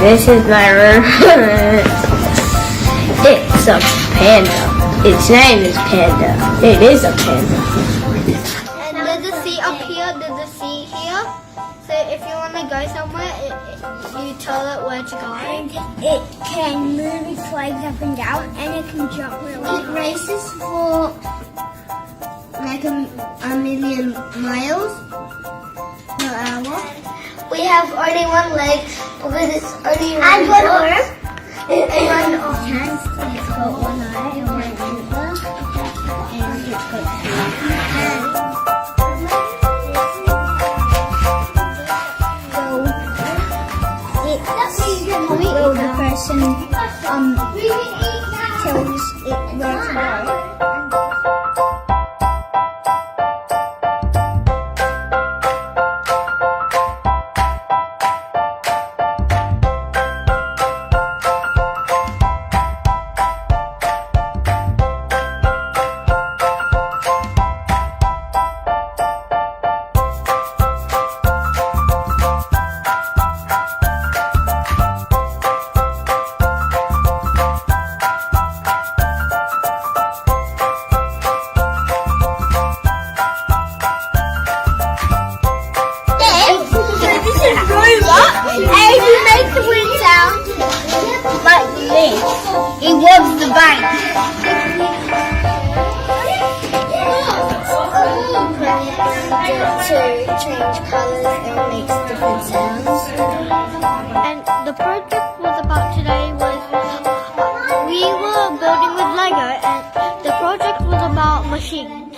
This is my room. It's a panda. Its name is Panda. It is a panda. And there's a seat up here, there's a seat here. So if you want to go somewhere, you tell it where to go. And it can move its legs up and down, and it can jump really high. It races for like a million miles per hour. We have only one leg because it's only one And one arm. and One hand, it's got one eye and one ear, and it's got two hands. So the person tells it where to go. And if you make the wind sound like this, it wobbles the bank. To change colours and makes different sounds. And the project was about today was we were building with Lego, and the project was about machines.